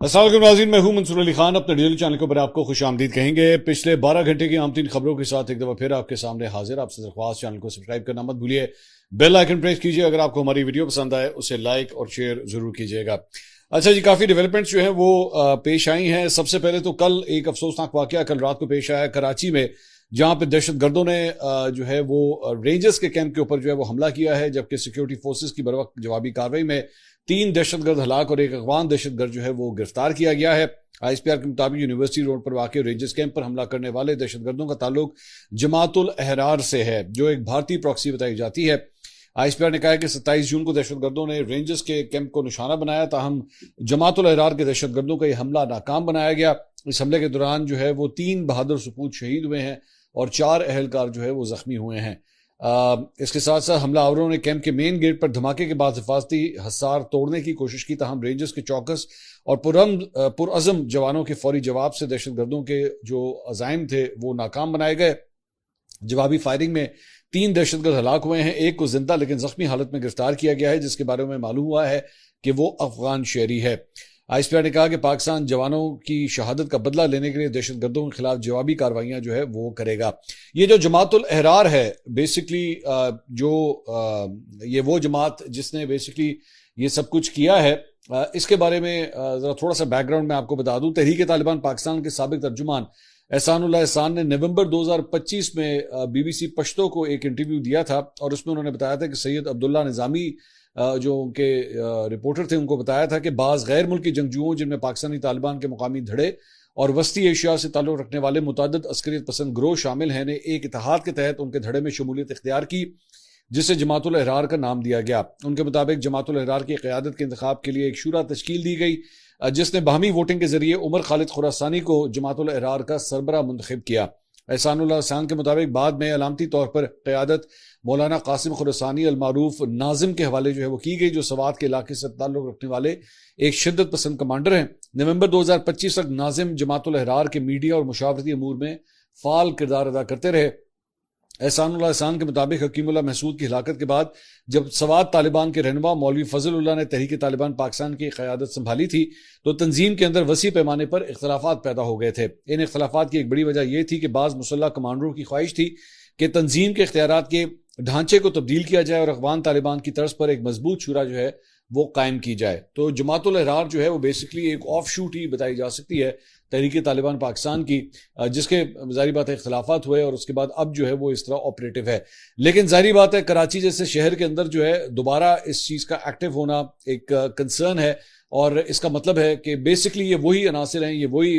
अस्सलाम वालेकुम नाज़रीन, मैं हूं मंसूर अली खान। अपने डेली चैनल के ऊपर आपको खुश आमदीद कहेंगे। पिछले 12 घंटे की आमतीन खबरों के साथ एक दफा फिर आपके सामने हाजिर। आपसे दरख्वास्त, चैनल को सब्सक्राइब करना मत भूलिए, बेल आइकन प्रेस कीजिए। अगर आपको हमारी वीडियो पसंद आए उसे लाइक और शेयर जरूर कीजिएगा। अच्छा जी, काफी डेवलपमेंट्स जो है वो पेश आई हैं। सबसे पहले तो कल एक अफसोसनाक वाकया कल रात को पेश आया कराची में, जहां पे दहशत गर्दों ने जो है वो रेंजर्स के कैंप के ऊपर जो है वो हमला किया है, जबकि सिक्योरिटी फोर्सेस की बरवक्त जवाबी कार्रवाई में 3 दहशतगर्द हलाक और एक अफगान दहशतगर्द जो है वो गिरफ्तार किया गया है। आईएसपीआर के मुताबिक यूनिवर्सिटी रोड पर वाक़ रेंजर्स कैंप पर हमला करने वाले दहशतगर्दों का ताल्लुक जमातुल अहरार से है, जो एक भारतीय प्रॉक्सी बताई जाती है। आईएसपीआर ने कहा है कि 27 जून को दहशतगर्दों ने रेंजर्स के कैंप को निशाना बनाया, ताहम जमातुल अहरार के दहशतगर्दों का यह हमला नाकाम बनाया गया। इस हमले के दौरान जो है वो 3 बहादुर सपूत शहीद हुए हैं और 4 अहलकार जो है वो जख्मी हुए हैं। इसके साथ साथ हमलावरों ने कैंप के मेन गेट पर धमाके के बाद हिफाजती हसार तोड़ने की कोशिश की, ताहम रेंजर्स के चौकस और पुरअज़म जवानों के फौरी जवाब से दहशतगर्दों के जो अज़ाइम थे वो नाकाम बनाए गए। जवाबी फायरिंग में 3 दहशतगर्द हलाक हुए हैं, एक को जिंदा लेकिन जख्मी हालत में गिरफ्तार किया गया है, जिसके बारे में मालूम हुआ है कि वो अफगान शहरी है। आईएसपीआर ने कहा कि पाकिस्तान जवानों की शहादत का बदला लेने के लिए दहशतगर्दों के खिलाफ जवाबी कार्रवाइयां जो है वो करेगा। ये जो जमातुल अहरार है बेसिकली ये वो जमात जिसने बेसिकली ये सब कुछ किया है, इसके बारे में जरा थोड़ा सा बैकग्राउंड में आपको बता दूं। तहरीक तालिबान पाकिस्तान के साबिक तर्जुमान एहसानुल्लाह एहसान ने नवंबर 2025 में बीबीसी पश्तो को एक इंटरव्यू दिया था और उसमें उन्होंने बताया था कि सैयद अब्दुल्ला निजामी जो उनके रिपोर्टर थे उनको बताया था कि बाज़ गैर मुल्की जंगजुओं, जिनमें पाकिस्तानी तालिबान के मुकामी धड़े और वस्ती एशिया से ताल्लुक रखने वाले मुतअद्दिद अस्करियत पसंद ग्रोह शामिल हैं, ने एक इत्तेहाद के तहत उनके धड़े में शमूलियत इख्तियार की, जिसे जमातुल अहरार का नाम दिया गया। उनके मुताबिक जमातुल अहरार की क़यादत के इंतखाब के लिए एक शूरा तश्कील दी गई, जिसने बाहमी वोटिंग के जरिए उमर खालिद खुरासानी को जमातुल अहरार का सरबरा मुंतखब किया। एहसानुल्लाह एहसान के मुताबिक बाद में अलामती तौर पर क़यादत मौलाना कासिम खुरासानी अलमारूफ नाजिम के हवाले जो है वो की गई, जो सवात के इलाके से ताल्लुक रखने वाले एक शिद्दत पसंद कमांडर हैं। नवंबर 2025 तक नाजिम जमातुल अहरार के मीडिया और मुशावरती अमूर में फाल किरदार अदा करते रहे। एहसानुल्लाह एहसान के मुताबिक हकीमुल्लाह महसूद की हिलाकत के बाद जब सवात तालिबान के रहनुमा मौलवी फजलुल्लाह ने तहरीक तालिबान पाकिस्तान की क़यादत संभाली थी, तो तंजीम के अंदर वसी पैमाने पर इख्तलाफात पैदा हो गए थे। इन इख्तलाफात की एक बड़ी वजह यह थी कि बाज़ मुसल्लह कमांडरों की ख्वाहिश थी कि तंजीम के इख्तियारात के ढांचे को तब्दील किया जाए और अफगान तालिबान की तर्ज पर एक मजबूत शुरा जो है वो कायम की जाए। तो जमातुल अहरार जो है वो बेसिकली एक ऑफ शूट ही बताई जा सकती है तहरीक तालिबान पाकिस्तान की, जिसके जाहिर बात है इख्तलाफात हुए और उसके बाद अब जो है वो इस तरह ऑपरेटिव है। लेकिन जाहिर बात है कराची जैसे शहर के अंदर जो है दोबारा इस चीज़ का एक्टिव होना एक कंसर्न है, और इसका मतलब है कि बेसिकली ये वही अनासिर हैं, ये वही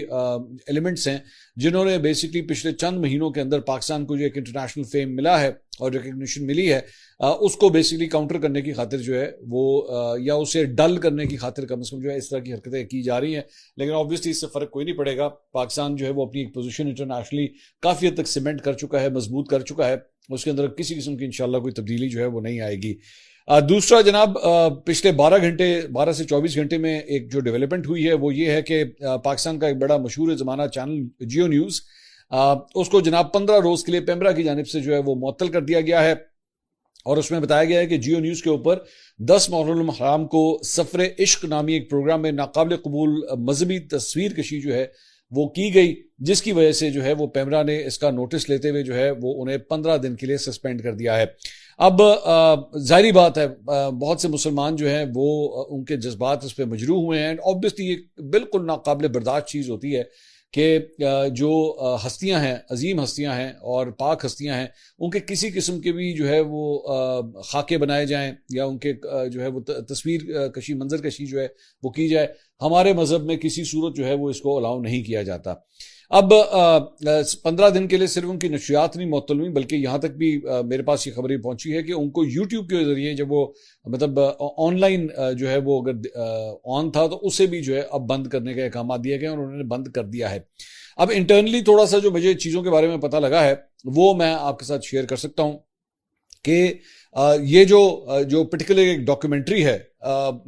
एलिमेंट्स हैं जिन्होंने बेसिकली पिछले चंद महीनों के अंदर पाकिस्तान को जो एक इंटरनेशनल फेम मिला है और रिकग्निशन मिली है, उसको बेसिकली काउंटर करने की खातिर जो है वो या उसे डल करने की खातिर कम से कम जो है इस तरह की हरकतें की जा रही हैं। लेकिन ऑब्वियसली इससे फर्क कोई नहीं पड़ेगा। पाकिस्तान जो है वो अपनी एक पोजीशन इंटरनेशनली काफ़ी हद तक सीमेंट कर चुका है, मजबूत कर चुका है, उसके अंदर किसी किस्म की इंशाल्लाह कोई तब्दीली जो है वो नहीं आएगी। दूसरा जनाब, पिछले 12 से 24 घंटे में एक जो डेवलपमेंट हुई है वो ये है कि पाकिस्तान का एक बड़ा मशहूर ज़माना चैनल जियो न्यूज़, उसको जनाब 15 रोज़ के लिए पेमरा की जानिब से जो है वो मुअत्तल कर दिया गया है। और उसमें बताया गया है कि जियो न्यूज़ के ऊपर 10 मुहर्रम हराम को सफ़र इश्क नामी एक प्रोग्राम में नाकाबिल कबूल मजहबी तस्वीर कशी जो है वो की गई, जिसकी वजह से जो है वो पेमरा ने इसका नोटिस लेते हुए जो है वो उन्हें 15 दिन के लिए सस्पेंड कर दिया है। अब जाहिर बात है बहुत से मुसलमान जो हैं वो उनके जज्बात उस पर मजरू हुए हैं। ऑब्वियसली ये बिल्कुल नाकाबिल बर्दाश्त चीज़ होती है कि जो हस्तियां हैं, अजीम हस्तियां हैं और पाक हस्तियां हैं, उनके किसी किस्म के भी जो है वो खाके बनाए जाएं या उनके जो है वो तस्वीर कशी, मंजर कशी जो है वो की जाए। हमारे मजहब में किसी सूरत जो है वो इसको अलाउ नहीं किया जाता। अब 15 दिन के लिए सिर्फ उनकी नशियात नहीं मुअत्तल हुई, बल्कि यहाँ तक भी मेरे पास ये खबरें पहुंची है कि उनको यूट्यूब के जरिए जब वो मतलब ऑनलाइन जो है वो अगर ऑन था तो उसे भी जो है अब बंद करने का अहकाम दिए गए और उन्होंने बंद कर दिया है। अब इंटरनली थोड़ा सा जो मुझे चीज़ों के बारे में पता लगा है वो मैं आपके साथ शेयर कर सकता हूँ कि ये जो पर्टिकुलर एक डॉक्यूमेंट्री है,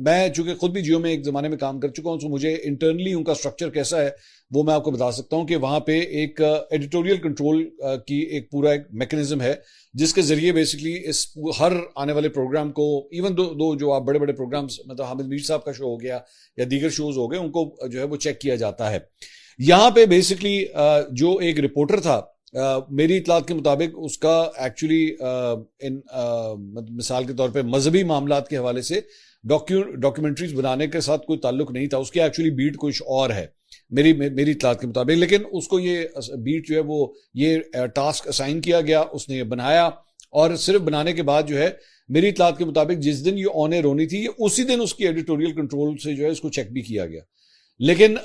मैं चूंकि खुद भी जियो में एक जमाने में काम कर चुका हूं, तो मुझे इंटरनली उनका स्ट्रक्चर कैसा है वो मैं आपको बता सकता हूं कि वहां पे एक एडिटोरियल कंट्रोल की एक पूरा एक मैकेनिज्म है, जिसके जरिए बेसिकली इस हर आने वाले प्रोग्राम को, इवन दो जो आप बड़े बड़े प्रोग्राम्स, मतलब हामिद मीर साहब का शो हो गया या दीगर शोज हो गए, उनको जो है वो चेक किया जाता है। यहाँ पे बेसिकली जो एक रिपोर्टर था, मेरी इतलात के मुताबिक उसका एक्चुअली मिसाल के तौर पे मजहबी मामलात के हवाले से डॉक्यूमेंट्रीज बनाने के साथ कोई ताल्लुक नहीं था, उसकी एक्चुअली बीट कुछ और है मेरी इतलात के मुताबिक। लेकिन उसको ये बीट जो है वो ये टास्क असाइन किया गया, उसने ये बनाया, और सिर्फ बनाने के बाद जो है मेरी इतलात के मुताबिक जिस दिन ये ऑन एयर होनी थी, उसी दिन उसकी एडिटोरियल कंट्रोल से जो है इसको चेक भी किया गया। लेकिन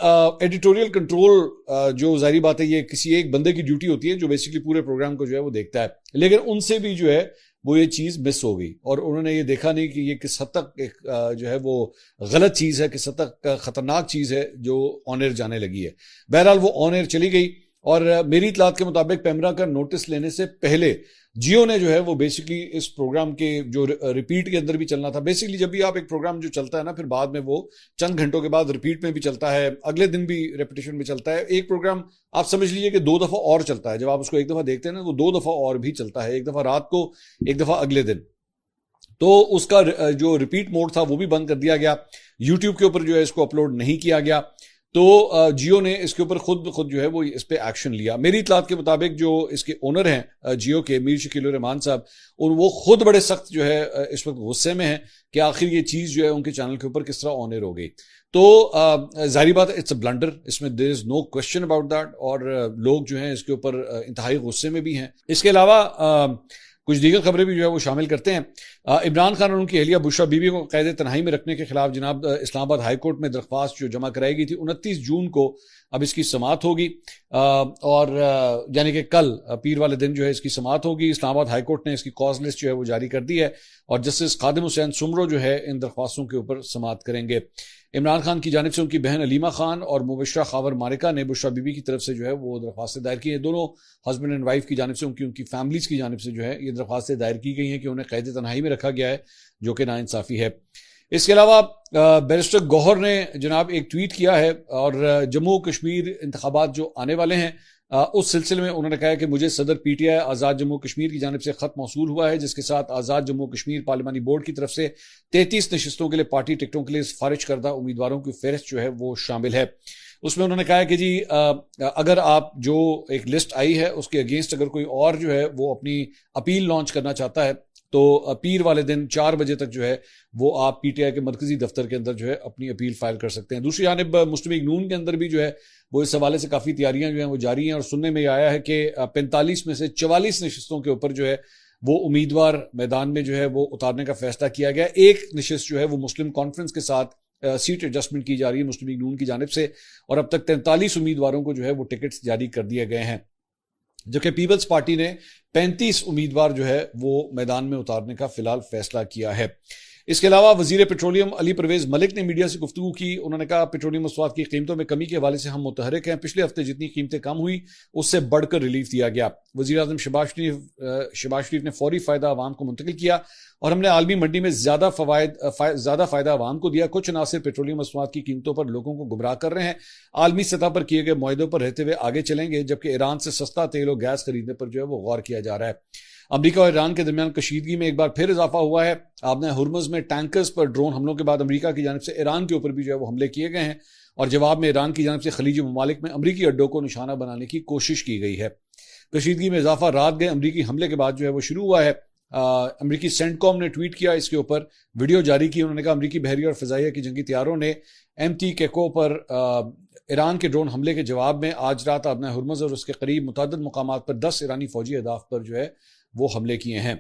एडिटोरियल कंट्रोल जो जाहिर बात है ये किसी एक बंदे की ड्यूटी होती है जो बेसिकली पूरे प्रोग्राम को जो है वो देखता है, लेकिन उनसे भी जो है वो ये चीज मिस हो गई, और उन्होंने ये देखा नहीं कि ये किस हद तक एक जो है वो गलत चीज है, किस हद तक खतरनाक चीज है जो ऑन एयर जाने लगी है। बहरहाल वो ऑन एयर चली गई, और मेरी इतलात के मुताबिक पेमरा का नोटिस लेने से पहले जियो ने जो है वो बेसिकली इस प्रोग्राम के जो रिपीट के अंदर भी चलना था, बेसिकली जब भी आप एक प्रोग्राम जो चलता है ना, फिर बाद में वो चंद घंटों के बाद रिपीट में भी चलता है, अगले दिन भी रेपिटेशन में चलता है। एक प्रोग्राम आप समझ लीजिए कि 2 दफा और चलता है, जब आप उसको एक दफा देखते हैं ना, तो 2 दफा और भी चलता है, एक दफा रात को, एक दफा अगले दिन। तो उसका जो रिपीट मोड था वो भी बंद कर दिया गया, यूट्यूब के ऊपर जो है इसको अपलोड नहीं किया गया। तो जियो ने इसके ऊपर खुद जो है वो इस पे एक्शन लिया। मेरी इतलात के मुताबिक जो इसके ओनर हैं जियो के, मीर शकील रहमान साहब, और वो खुद बड़े सख्त जो है इस वक्त गुस्से में हैं कि आखिर ये चीज जो है उनके चैनल के ऊपर किस तरह ऑन एयर हो गई। तो जाहिर बात है इट्स अ ब्लंडर, इसमें there is no question about that, और लोग जो हैं इसके ऊपर इंतहाई गुस्से में भी हैं। इसके अलावा कुछ दीगर खबरें भी जो है वो शामिल करते हैं। इमरान खान और उनकी अहलिया बुशरा बीबी को कैद तनहाई में रखने के खिलाफ जनाब इस्लामाबाद हाई कोर्ट में दरख्वास्त जो जमा कराई गई थी 29 जून को, अब इसकी समाअत होगी, और यानी कि कल पीर वाले दिन जो है इसकी समाअत होगी। इस्लामाबाद हाई कोर्ट ने इसकी कॉज लिस्ट जो है वो जारी कर दी है, और जस्टिस खादिम हुसैन सुमरो जो है इन दरख्वास्तों के ऊपर समाअत करेंगे। इमरान खान की जानिब से उनकी बहन अलीमा खान और मुबशरा खावर मारिका ने बुशरा बीबी की तरफ से जो है वो दरख्वास्तें दायर की हैं। दोनों हस्बैंड एंड वाइफ की जानिब से उनकी फैमिलीज की जानिब से जो है ये दरख्वास्तें दायर की गई हैं कि उन्हें कैद तनहाई में रखा गया है, जो कि नाइंसाफी है। इसके अलावा बैरिस्टर गौहर ने जनाब एक ट्वीट किया है, और जम्मू कश्मीर इंतखाबात जो आने वाले हैं उस सिलसिले में उन्होंने कहा है कि मुझे सदर पीटीआई आज़ाद जम्मू कश्मीर की जानिब से खत मौसूल हुआ है, जिसके साथ आज़ाद जम्मू कश्मीर पार्लिमानी बोर्ड की तरफ से 33 नशिस्तों के लिए पार्टी टिकटों के लिए सिफारिश करदा उम्मीदवारों की फहरिस्त जो है वो शामिल है। उसमें उन्होंने कहा है कि जी अगर आप जो एक लिस्ट आई है उसके अगेंस्ट अगर कोई और जो है वो अपनी अपील लॉन्च करना चाहता है, तो पीर वाले दिन 4 बजे तक जो है वो आप पीटीआई के मरकजी दफ्तर के अंदर जो है अपनी अपील फाइल कर सकते हैं। दूसरी जानिब मुस्लिम लीग नून के अंदर भी जो है वो इस हवाले से काफ़ी तैयारियां जो हैं वो जारी हैं, और सुनने में आया है कि 45 में से 44 नशिस्तों के ऊपर जो है वो उम्मीदवार मैदान में जो है वो उतारने का फैसला किया गया। एक नशिस्त जो है वो मुस्लिम कॉन्फ्रेंस के साथ सीट एडजस्टमेंट की जा रही है मुस्लिम लीग नून की जानिब से, और अब तक 43 उम्मीदवारों को जो है वो टिकट्स जारी कर दिए गए हैं, जबकि पीपल्स पार्टी ने 35 उम्मीदवार जो है वो मैदान में उतारने का फिलहाल फैसला किया है। इसके अलावा वजीर पेट्रोलियम अली परवेज मलिक ने मीडिया से गुफ्तगू की। उन्होंने कहा पेट्रोलियम मसवाद की कीमतों में कमी के हवाले से हम मुतहरिक हैं, पिछले हफ्ते जितनी कीमतें कम हुई उससे बढ़कर रिलीफ दिया गया। वजीर आजम शहबाज शरीफ ने फौरी फायदा आवाम को मुंतकिल किया, और हमने आलमी मंडी में ज्यादा फायदा आवाम को दिया। कुछ अनासर पेट्रोलियम मसवाद की कीमतों पर लोगों को गुमराह कर रहे हैं, आलमी सतह पर किए गए मुआहदों पर रहते हुए आगे चलेंगे, जबकि ईरान से सस्ता तेल और गैस खरीदने पर जो है वो गौर किया जा रहा है। अमेरिका और ईरान के दरमियान कशीदगी में एक बार फिर इजाफा हुआ है। आपने हुर्मुज़ में टैंकर्स पर ड्रोन हमलों के बाद अमेरिका की जानिब से ईरान के ऊपर भी जो है वो हमले किए गए हैं, और जवाब में ईरान की जानिब से खलीजी ममालिक में अमरीकी अड्डों को निशाना बनाने की कोशिश की गई है। कशीदगी में इजाफा रात गए अमरीकी हमले के बाद जो है वो शुरू हुआ है। अमरीकी सेंटकॉम ने ट्वीट किया, इसके ऊपर वीडियो जारी की। उन्होंने कहा अमरीकी बहरिया और फिजाइया की जंगी तैयारों ने MT केको पर ईरान के ड्रोन हमले के जवाब में आज रात आपने हुर्मुज़ और उसके करीब मुतअद्दिद मुकामात पर 10 ईरानी फौजी अहदाफ पर जो है वो हमले किए हैं।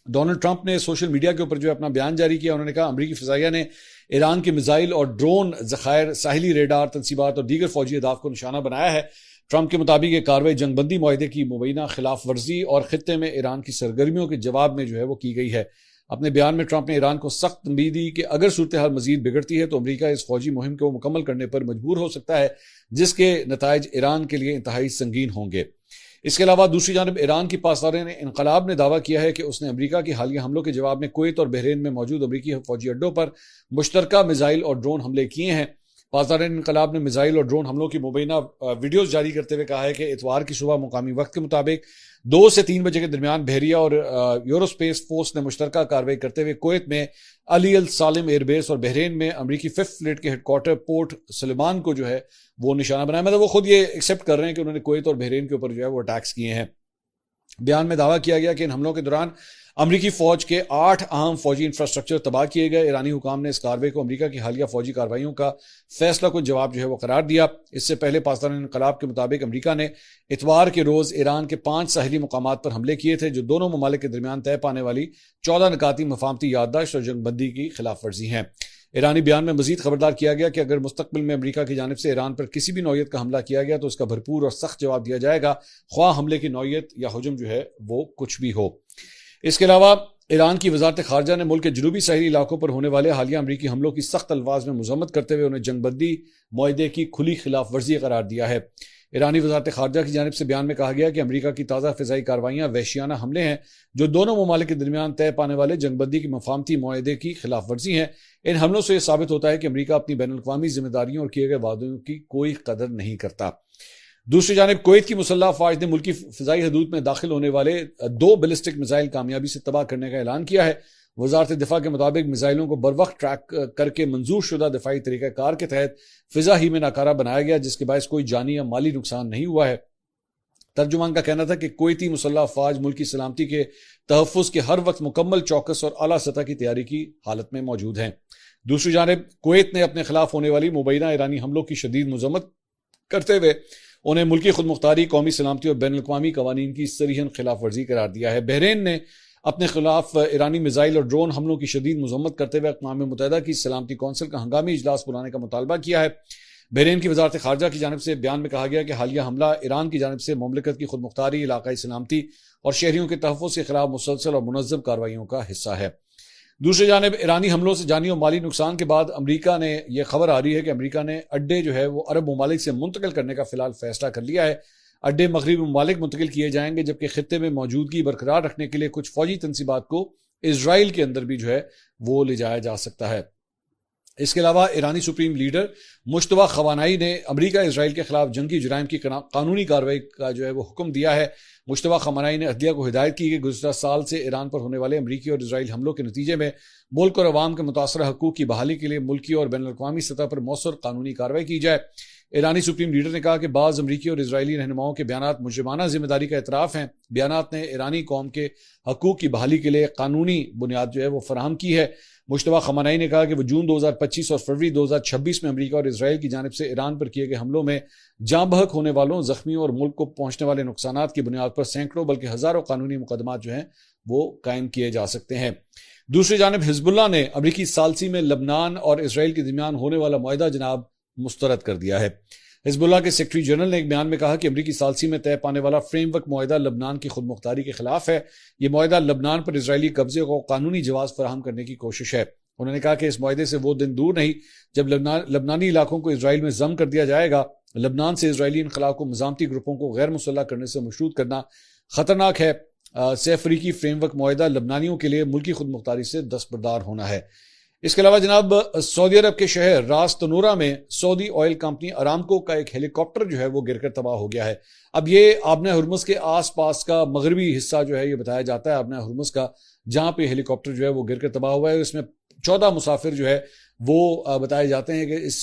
डोनाल्ड ट्रंप ने सोशल मीडिया के ऊपर जो है अपना बयान जारी किया। उन्होंने कहा अमरीकी फिजाइया ने ईरान के मिसाइल और ड्रोन जखायर, साहिली रेडार तनसीबात और दीगर फौजी अहदाफ को निशाना बनाया है। ट्रंप के मुताबिक ये कार्रवाई जंगबंदी मुआहदे की मुबैना खिलाफ वर्जी और खित्ते में ईरान की सरगर्मियों के जवाब में जो है वो की गई है। अपने बयान में ट्रंप ने ईरान को सख्त तंबीह दी कि अगर सूरत हाल मजीद बिगड़ती है तो अमरीका इस फौजी मुहिम को मुकम्मल करने पर मजबूर हो सकता है, जिसके नताइज ईरान के लिए इंतहाई संगीन होंगे। इसके अलावा दूसरी जानब ईरान की पासदार इनकलाब ने दावा किया है कि उसने अमेरिका की हालिया हमलों के जवाब में कुवैत और बहरीन में मौजूद अमेरिकी फौजी अड्डों पर मुश्तरका मिसाइल और ड्रोन हमले किए हैं। पासदार इनकलाब ने मिसाइल और ड्रोन हमलों की मुबैना वीडियोज जारी करते हुए कहा है कि इतवार की सुबह मुकामी वक्त के मुताबिक 2 से 3 बजे के दरमियान बहरिया और यूरोस्पेस फोर्स ने मुश्तरका कार्रवाई करते हुए कुवैत में अली अल सालिम एयरबेस और बहरीन में अमरीकी 5th फ्लीट के हेडक्वार्टर पोर्ट सुलेमान को जो है वो निशाना बनाया। मतलब वो खुद ये एक्सेप्ट कर रहे हैं कि उन्होंने कुवैत और बहरीन के ऊपर जो है वो अटैक्स किए हैं। बयान में दावा किया गया कि इन हमलों के दौरान अमरीकी फौज के 8 अहम फौजी इंफ्रास्ट्रक्चर तबाह किए गए। ईरानी हुकाम ने इस कार्रवाई को अमरीका की हालिया फौजी कार्रवाइयों का फैसला को जवाब जो है वो करार दिया। इससे पहले पाकिस्तान इनकलाब के मुताबिक अमरीका ने इतवार के रोज ईरान के 5 साहिली मुकामात पर हमले किए थे, जो दोनों ममालिक के दरमियान तय पाने वाली 14 निकाती मफाहमती याददाश्त और जंगबंदी की खिलाफ वर्जी हैं। ईरानी बयान में मजीद खबरदार किया गया कि अगर मुस्तकबिल में अमरीका की जानिब से ईरान पर किसी भी नौयत का हमला किया गया तो उसका भरपूर और सख्त जवाब दिया जाएगा, ख्वाह हमले की नौयत या हुजूम जो है वो कुछ भी हो। इसके अलावा ईरान की वजारत खारजा ने मुल्क के जनूबी साहिली इलाकों पर होने वाले हालिया अमरीकी हमलों की सख्त अल्फाज में मजम्मत करते हुए उन्हें जंगबंदी मुआहदे की खुली खिलाफ वर्जी करार दिया है। ईरानी वजारत खारजा की जानिब से बयान में कहा गया कि अमरीका की ताज़ा फ़िज़ाई कार्रवाइयाँ वहशियाना हमले हैं जो दोनों ममालिक के दरमियान तय पाने वाले जंगबंदी की मफाहमती मुआहदे की खिलाफ वर्जी हैं। इन हमलों से यह साबित होता है कि अमरीका अपनी बैनुल-अक़वामी जिम्मेदारियों और किए गए वादों की कोई कदर नहीं करता। दूसरी जानिब कुवैत की मुसल्लह अफवाज ने मुल्की फ़िज़ाई हदूद में दाखिल होने वाले 2 बैलिस्टिक मिसाइल कामयाबी से तबाह करने का ऐलान किया है। वजारत दिफा के मुताबिक मिसाइलों को बरवक्त ट्रैक करके मंजूर शुदा दिफाई तरीक़ाकार के तहत फिजा ही में नाकारा बनाया गया, जिसके बायस कोई जानी या माली नुकसान नहीं हुआ है। तर्जुमान का कहना था कि कुवैती मुसल्लह अफवाज मुल्क की सलामती के तहफ़्फ़ुज़ के हर वक्त मुकम्मल चौकस और आला सतह की तैयारी की हालत में मौजूद हैं। दूसरी जानिब कुवैत ने अपने खिलाफ होने वाली मुबैना ईरानी हमलों की शदीद मज़म्मत करते हुए उन्हें मुल्की खुद मुख्तारी, कौमी सलामती और बैनुल-अक़वामी कवानीन की सरीहन खिलाफ वर्जी करार दिया है। बहरीन ने अपने खिलाफ ईरानी मिसाइल और ड्रोन हमलों की शदीद मजम्मत करते हुए अक़वाम मुत्तहिदा की सलामती कौंसिल का हंगामी इजलास बुलाने का मुतालबा किया है। बहरीन की वजारत खारजा की जानिब से बयान में कहा गया कि हालिया हमला ईरान की जानिब से मुमलिकत की खुद मुख्तारी, इलाकाई सलामती और शहरियों के तहफ़्फ़ुज़ के खिलाफ मुसलसल और मुनज़्ज़म कार्रवाइयों का हिस्सा है। दूसरी जानिब ईरानी हमलों से जानी और माली नुकसान के बाद अमरीका ने यह खबर आ रही है कि अमरीका ने अड्डे जो है वो अरब ममालिक से मुंतकिल करने का फिलहाल फैसला कर लिया है। अड्डे मगरबी ममालिक मुंतकिल किए जाएंगे, जबकि खित्ते में मौजूदगी बरकरार रखने के लिए कुछ फौजी तनसीबात को इजराइल के अंदर भी जो है वो ले जाया जा सकता है। इसके अलावा ईरानी सुप्रीम लीडर मुश्तबा खवानाई ने अमरीका इसराइल के खिलाफ जंगी जुराइम की कानूनी कार्रवाई का जो है वो हुक्म दिया है। मुश्तबा खवानाई ने अदलिया को हिदायत की कि गुज़श्ता साल से ईरान पर होने वाले अमरीकी और इसराइल हमलों के नतीजे में मुल्क और अवाम के मुतासरा हकूक़ की बहाली के लिए मुल्की और बैनुल-अक़वामी सतह पर मौसर कानूनी कार्रवाई की जाए। ईरानी सुप्रीम लीडर ने कहा कि बाज़ अमरीकी और इसराइली रहनुमाओं के बयानात मुजरिमाना जिम्मेदारी का एतराफ़ हैं। बयानात ने ईरानी कौम के हकूक़ की बहाली के लिए कानूनी बुनियाद जो है वो फराहम की है। मुश्तबा खमानाई ने कहा कि वो जून 2025 और फरवरी 2026 में अमरीका और इसराइल की जानिब से ईरान पर किए गए हमलों में जाँ बहक होने वालों, जख्मियों और मुल्क को पहुंचने वाले नुकसानात की बुनियाद पर सैकड़ों बल्कि हजारों कानूनी मुकदमात जो हैं वो कायम किए जा सकते हैं। दूसरी जानिब हिजबुल्लाह ने अमरीकी सालसी में लबनान और इसराइल के दरमियान होने वाला मुआहदा जनाब मुस्तरद कर दिया है। हिजबुल्लाह के सेक्रेटरी जनरल ने एक बयान में कहा कि अमरीकी सालसी में तय पाने वाला फ्रेमवर्क मुआहदा लबनान की खुद मुख्तारी के खिलाफ है। यह मुआहदा लबनान पर इसराइली कब्जे को कानूनी जवाब फराहम करने की कोशिश है। उन्होंने कहा कि इस मुआहदे से वो दिन दूर नहीं जब लबनानी इलाकों को इसराइल में जम कर दिया जाएगा। लबनान से इसराइली इनकलाब को मज़ामती ग्रुपों को गैर मुसल्लह करने से मशरूत करना खतरनाक है। सैफरीकी फ्रेमवर्क मुआहदा लबनानियों के लिए मुल्की खुद मुख्तारी से दस्तबरदार होना है। इसके अलावा जनाब सऊदी अरब के शहर रास तनूरा में सऊदी ऑयल कंपनी अरामको का एक हेलीकॉप्टर जो है वो गिरकर तबाह हो गया है। अब ये आबना हुर्मुज़ के आसपास का मगरबी हिस्सा जो है ये बताया जाता है आबना हुर्मुज़ का, जहां पे हेलीकॉप्टर जो है वो गिरकर तबाह हुआ है। इसमें 14 मुसाफिर जो है वो बताए जाते हैं कि इस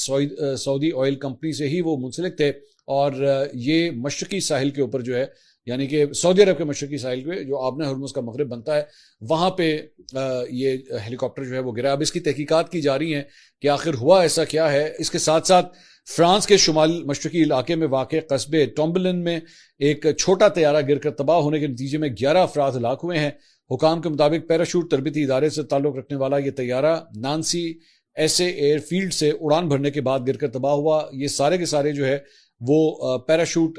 सऊदी ऑयल कंपनी से ही वो मुंसलिक थे और ये मशरकी साहिल के ऊपर जो है, यानी कि सऊदी अरब के मशरकी साहिल पे जो आबना हुर्मुज़ का मगरब बनता है, वहाँ पे ये हेलीकॉप्टर जो है वो गिरा। अब इसकी तहकीकात की जा रही हैं कि आखिर हुआ ऐसा क्या है। इसके साथ साथ फ्रांस के शुमाल मशरकी इलाके में वाक़ कस्बे टॉम्बलिन में एक छोटा तैयारा गिरकर तबाह होने के नतीजे में 11 अफराद हलाक हुए हैं। हुकाम के मुताबिक पैराशूट तरबती इदारे से ताल्लुक़ रखने वाला ये तैयारा नानसी ऐसे एयरफील्ड से उड़ान भरने के बाद गिरकर तबाह हुआ। ये सारे के सारे जो है वो पैराशूट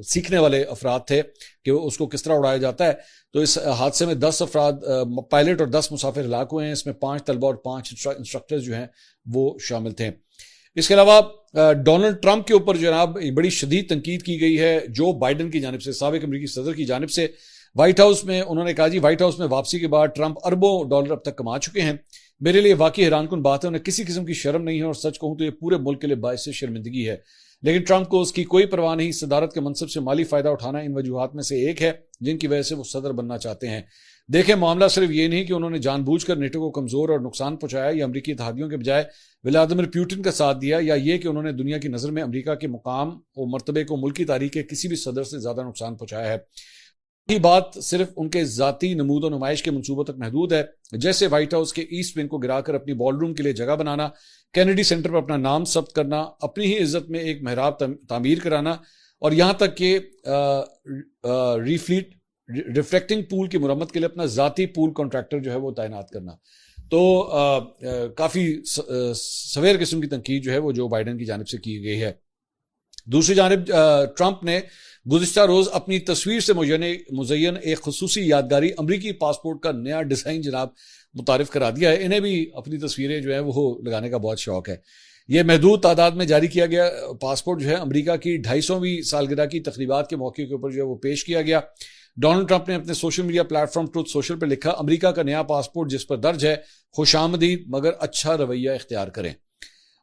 सीखने वाले अफराद थे कि उसको किस तरह उड़ाया जाता है। तो इस हादसे में 10 अफराद पायलट और 10 मुसाफिर हलाक हुए हैं। इसमें 5 तलबा और 5 इंस्ट्रक्टर्स जो हैं वो शामिल थे। इसके अलावा डोनाल्ड ट्रंप के ऊपर जनाब बड़ी शदीद तनकीद की गई है जो बाइडन की जानिब से, साबिक अमेरिकी सदर की जानिब से। व्हाइट हाउस में उन्होंने कहा, जी व्हाइट हाउस में वापसी के बाद ट्रंप अरबों डॉलर अब तक कमा चुके हैं। मेरे लिए वाकई हैरानकुन बात है, उन्हें किसी किस्म की शर्म नहीं है और सच कहूं तो ये पूरे मुल्क के लिए बायस शर्मिंदगी है। लेकिन ट्रंप को उसकी कोई परवाह नहीं। सदारत के मनसब से माली फायदा उठाना इन वजूहात में से एक है जिनकी वजह से वो सदर बनना चाहते हैं। देखें, मामला सिर्फ ये नहीं कि उन्होंने जानबूझकर नेटो को कमजोर और नुकसान पहुंचाया या अमरीकी इत्तेहादियों के बजाय व्लादिमीर पुतिन का साथ दिया, या ये कि उन्होंने दुनिया की नजर में अमरीका के मुकाम और मर्तबे को मुल्की तारीख के किसी भी सदर से ज्यादा नुकसान पहुंचाया है। ये बात सिर्फ उनके जाती नमूद और नुमाइश के मंसूबों तक महदूद है, जैसे व्हाइट हाउस के ईस्ट विंग को गिराकर अपनी बॉलरूम के लिए जगह बनाना, कैनेडी सेंटर पर अपना नाम सब्त करना, अपनी ही इज्जत में एक मेहराब तामीर कराना, और यहां तक कि रिफ्लेक्टिंग पूल की मुरम्मत के लिए अपना जाती पूल कॉन्ट्रैक्टर जो है वो तैनात करना। तो काफी सवेर किस्म की तनकीद जो है वो जो बाइडन की जानिब से की गई है। दूसरी जानिब ट्रंप ने गुज़िश्ता रोज अपनी तस्वीर से मुज़य्यन एक खुसूसी यादगारी अमरीकी पासपोर्ट का नया डिजाइन जनाब मुतारिफ करा दिया है। इन्हें भी अपनी तस्वीरें जो है वो लगाने का बहुत शौक है। यह महदूद तादाद में जारी किया गया पासपोर्ट जो है अमरीका की 250वीं सालगिरह की तकरीबात के मौके के ऊपर जो है वो पेश किया गया। डोनाल्ड ट्रंप ने अपने social media platform truth social पर लिखा, अमरीका का नया पासपोर्ट जिस पर दर्ज है खुशामदीद मगर अच्छा रवैया इख्तियार करें।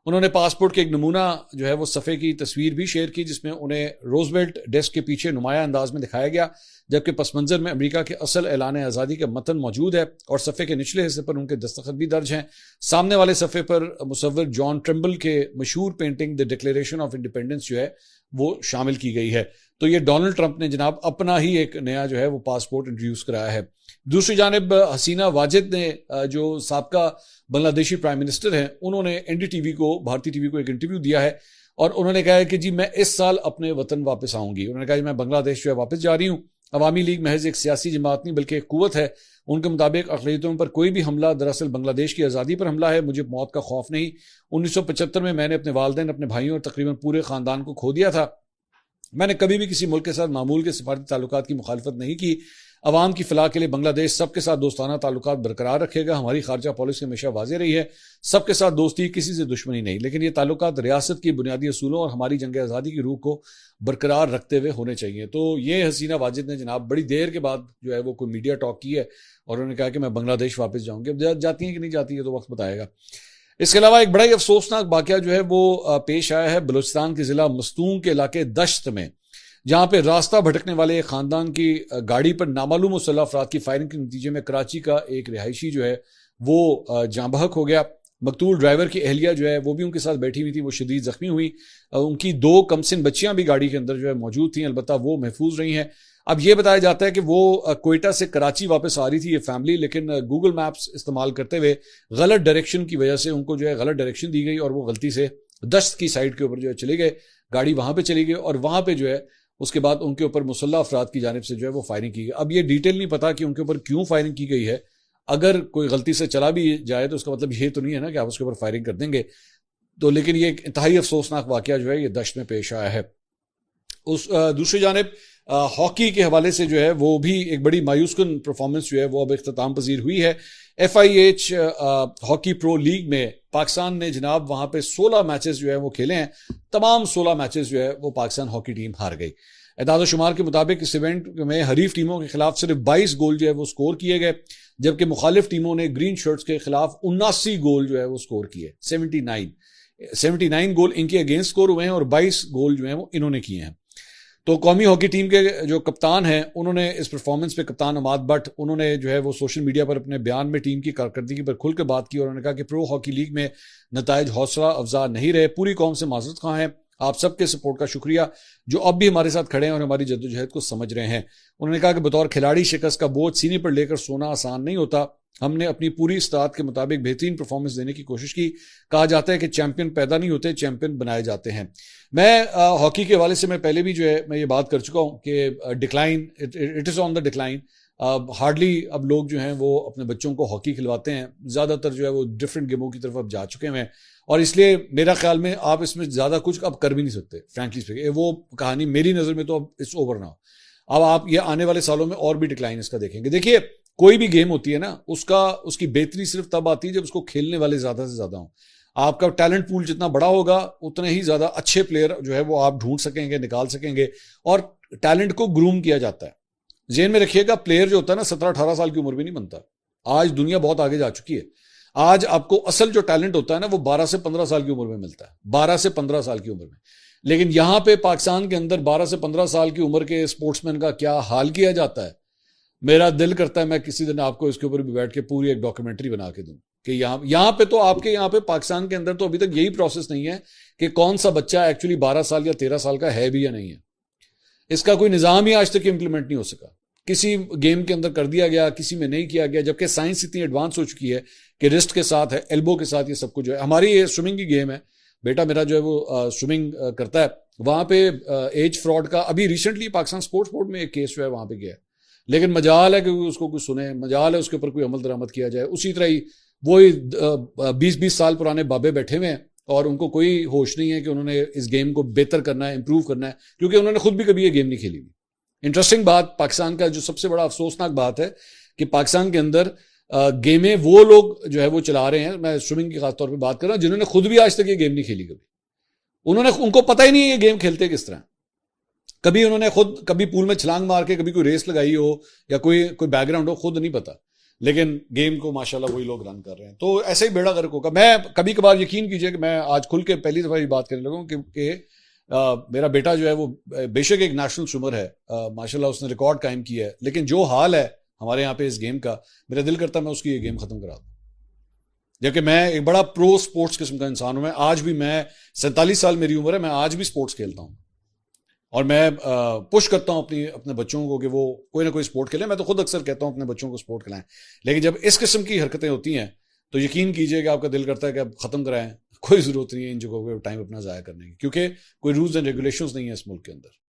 उन्होंने पासपोर्ट के एक नमूना जो है वो सफ़े की तस्वीर भी शेयर की जिसमें उन्हें रोजवेल्ट डेस्क के पीछे नुमाया अंदाज में दिखाया गया, जबकि पस मंजर में अमरीका के असल ऐलान आज़ादी का मतन मौजूद है और सफ़े के निचले हिस्से पर उनके दस्तखत भी दर्ज हैं। सामने वाले सफ़े पर मुसव्विर जॉन ट्रिम्बल के मशहूर painting the declaration of independence जो है वो शामिल की गई है। तो ये डोनाल्ड ट्रंप ने जनाब अपना ही एक नया जो है वो पासपोर्ट इंट्रोड्यूस कराया है। दूसरी जानिब हसीना वाजिद ने जो साबका बांग्लादेशी प्राइम मिनिस्टर हैं, उन्होंने एनडीटीवी को, भारतीय टीवी को एक इंटरव्यू दिया है और उन्होंने कहा है कि जी मैं इस साल अपने वतन वापस आऊंगी। उन्होंने कहा मैं बांग्लादेश जो है वापस जा रही हूँ। अवामी लीग महज एक सियासी जमात नहीं बल्कि एक कुव्वत है। उनके मुताबिक अक़लियतों पर कोई भी हमला दरअसल बांग्लादेश की आज़ादी पर हमला है। मुझे मौत का खौफ नहीं। 1975 में मैंने अपने वालिदैन, अपने भाइयों और तकरीबन पूरे खानदान को खो दिया था। मैंने कभी भी किसी मुल्क के साथ मामूल के सफारती ताल्लुकात की मुखालफत नहीं की। अवाम की फलाह के लिए बांग्लादेश सबके साथ दोस्ताना ताल्लुकात बरकरार रखेगा। हमारी खारजा पॉलिसी हमेशा वाज़ेह रही है, सबके साथ दोस्ती, किसी से दुश्मनी नहीं, लेकिन ये ताल्लुकात रियासत की बुनियादी असूलों और हमारी जंग आज़ादी की रूह को बरकरार रखते हुए होने चाहिए। तो ये हसीना वाजिद ने जनाब बड़ी देर के बाद जो है वो कोई मीडिया टॉक की है और उन्होंने कहा कि मैं बांग्लादेश वापस जाऊंगी। अब जाती हैं कि नहीं जाती है तो वक्त बताएगा। इसके अलावा एक बड़ा ही अफसोसनाक वाकया जो है वो पेश आया है बलूचिस्तान के जिला मस्तूंग के इलाके दश्त में, जहां पे रास्ता भटकने वाले एक खानदान की गाड़ी पर नामालूम मुसल्लह अफराद की फायरिंग के नतीजे में कराची का एक रिहायशी जो है वो जाँ बहक हो गया। मकतूल ड्राइवर की अहलिया जो है वो भी उनके साथ बैठी हुई थी, वो शदीद जख्मी हुई। उनकी 2 कमसिन बच्चियां भी गाड़ी के अंदर जो है मौजूद थी, अलबत्ता वो महफूज रही हैं। अब ये बताया जाता है कि वो कोयटा से कराची वापस आ रही थी ये फैमिली, लेकिन गूगल मैप्स इस्तेमाल करते हुए गलत डायरेक्शन की वजह से उनको जो है गलत डायरेक्शन दी गई और वो गलती से दश्त की साइड के ऊपर जो है चले गए। गाड़ी वहां पे चली गई और वहां पे जो है उसके बाद उनके ऊपर मुसल्लह अफराद की जानिब से जो है वो फायरिंग की गई। अब ये डिटेल नहीं पता कि उनके ऊपर क्यों फायरिंग की गई है। अगर कोई गलती से चला भी जाए तो उसका मतलब ये तो नहीं है ना कि आप उसके ऊपर फायरिंग कर देंगे। तो लेकिन ये एक इंतहाई अफसोसनाक वाकया जो है ये दश्त में पेश आया है। उस दूसरी जानिब हॉकी के हवाले से जो है वो भी एक बड़ी मायूसकुन परफॉर्मेंस जो है वो अब इख्तिताम पजीर हुई है। FIH हॉकी प्रो लीग में पाकिस्तान ने जनाब वहां पे 16 मैचेस जो है वो खेले हैं। तमाम 16 मैचेस जो है वो पाकिस्तान हॉकी टीम हार गई। एदाद शुमार के मुताबिक इस इवेंट में हरीफ टीमों के खिलाफ सिर्फ 22 गोल जो है वो स्कोर किए गए, जबकि मुखालिफ टीमों ने ग्रीन शर्ट्स के खिलाफ 79 गोल जो है वो स्कोर किए। 79 गोल इनके अगेंस्ट स्कोर हुए हैं और 22 गोल जो है वो इन्होंने किए हैं। तो कौमी हॉकी टीम के जो कप्तान हैं उन्होंने इस परफॉर्मेंस पे, कप्तान अमाद भट्ट, उन्होंने जो है वो सोशल मीडिया पर अपने बयान में टीम की कारकर्दगी पर खुलकर बात की और उन्होंने कहा कि प्रो हॉकी लीग में नताइज हौसला अफजा नहीं रहे। पूरी कौम से माजरत खां हैं, आप सबके सपोर्ट का शुक्रिया जो अब भी हमारे साथ खड़े हैं और हमारी जद्दोजहद को समझ रहे हैं। उन्होंने कहा कि बतौर खिलाड़ी शिकस्त का बोझ सीने पर लेकर सोना आसान नहीं होता। हमने अपनी पूरी इस्तात के मुताबिक बेहतरीन परफॉर्मेंस देने की कोशिश की। कहा जाता है कि चैंपियन पैदा नहीं होते, चैंपियन बनाए जाते हैं। मैं हॉकी के हवाले से मैं पहले भी जो है मैं ये बात कर चुका हूँ कि decline, it is on the decline. Hardly अब लोग जो हैं वो अपने बच्चों को हॉकी खिलवाते हैं। ज़्यादातर जो है वो डिफरेंट गेमों की तरफ अब जा चुके हैं और इसलिए मेरा ख्याल में आप इसमें ज़्यादा कुछ अब कर भी नहीं सकते। फ्रैंकली स्पीकिंग वो कहानी मेरी नज़र में तो अब इट्स ओवर नाउ। अब आप ये आने वाले सालों में और भी डिक्लाइन इसका देखेंगे। देखिए कोई भी गेम होती है ना, उसकी बेहतरी सिर्फ तब आती है जब उसको खेलने वाले ज्यादा से ज्यादा हों। आपका टैलेंट पूल जितना बड़ा होगा उतने ही ज्यादा अच्छे प्लेयर जो है वो आप ढूंढ सकेंगे, निकाल सकेंगे। और टैलेंट को ग्रूम किया जाता है। जेन में रखिएगा, प्लेयर जो होता है ना 17-18 साल की उम्र में नहीं बनता। आज दुनिया बहुत आगे जा चुकी है। आज आपको असल जो टैलेंट होता है ना वो 12 से 15 साल की उम्र में मिलता है, 12 से 15 साल की उम्र में। लेकिन यहां पे पाकिस्तान के अंदर 12 से 15 साल की उम्र के स्पोर्ट्समैन का क्या हाल किया जाता है। मेरा दिल करता है मैं किसी दिन आपको इसके ऊपर भी बैठ के पूरी एक डॉक्यूमेंट्री बना के दूं कि यहां पे तो आपके यहां पे पाकिस्तान के अंदर तो अभी तक यही प्रोसेस नहीं है कि कौन सा बच्चा एक्चुअली 12 साल या 13 साल का है भी या नहीं है। इसका कोई निजाम ही आज तक इंप्लीमेंट नहीं हो सका। किसी गेम के अंदर कर दिया गया, किसी में नहीं किया गया, जबकि साइंस इतनी एडवांस हो चुकी है कि रिस्ट के साथ है, एल्बो के साथ ये सब कुछ जो है। हमारी ये स्विमिंग की गेम है, बेटा मेरा जो है वो स्विमिंग करता है, वहां पे एज फ्रॉड का अभी रिसेंटली पाकिस्तान स्पोर्ट्स बोर्ड में एक केस जो है वहां पे गया है। लेकिन मजाल है कि उसको कुछ सुने, मजाल है उसके ऊपर कोई अमल दरामद किया जाए। उसी तरह ही वही 20-20 साल पुराने बाबे बैठे हुए हैं और उनको कोई होश नहीं है कि उन्होंने इस गेम को बेहतर करना है, इंप्रूव करना है, क्योंकि उन्होंने खुद भी कभी ये गेम नहीं खेली हुई। इंटरेस्टिंग बात, पाकिस्तान का जो सबसे बड़ा अफसोसनाक बात है कि पाकिस्तान के अंदर गेमें वो लोग जो है वो चला रहे हैं, मैं स्विमिंग की खासतौर पर बात कर रहा हूं, जिन्होंने खुद भी आज तक ये गेम नहीं खेली कभी। उनको पता ही नहीं है ये गेम खेलते किस तरह। कभी उन्होंने खुद कभी पूल में छलांग मार के कभी कोई रेस लगाई हो या कोई बैकग्राउंड हो, खुद नहीं पता। लेकिन गेम को माशाल्लाह वही लोग रन कर रहे हैं। तो ऐसे ही बेड़ा गर्क होगा। मैं कभी कभार यकीन कीजिए कि मैं आज खुल के पहली दफा ये बात करने लगा कि मेरा बेटा जो है वो बेशक एक नेशनल स्विमर है, माशाल्लाह उसने रिकॉर्ड कायम किया है, लेकिन जो हाल है हमारे यहाँ पे इस गेम का, मेरा दिल करता है मैं उसकी ये गेम खत्म करा दूं। जबकि मैं एक बड़ा प्रो स्पोर्ट्स किस्म का इंसान हूं। मैं आज भी, मैं 47 साल मेरी उम्र है, मैं आज भी स्पोर्ट्स खेलता हूं और मैं पुश करता हूं अपने बच्चों को कि वो कोई ना कोई स्पोर्ट खेलें। मैं तो खुद अक्सर कहता हूं अपने बच्चों को स्पोर्ट खिलाएं। लेकिन जब इस किस्म की हरकतें होती हैं तो यकीन कीजिए कि आपका दिल करता है कि आप खत्म कराएं। कोई जरूरत नहीं है इन जगहों पर टाइम अपना जाया करने की, क्योंकि कोई रूल्स एंड रेगुलेशंस नहीं है इस मुल्क के अंदर।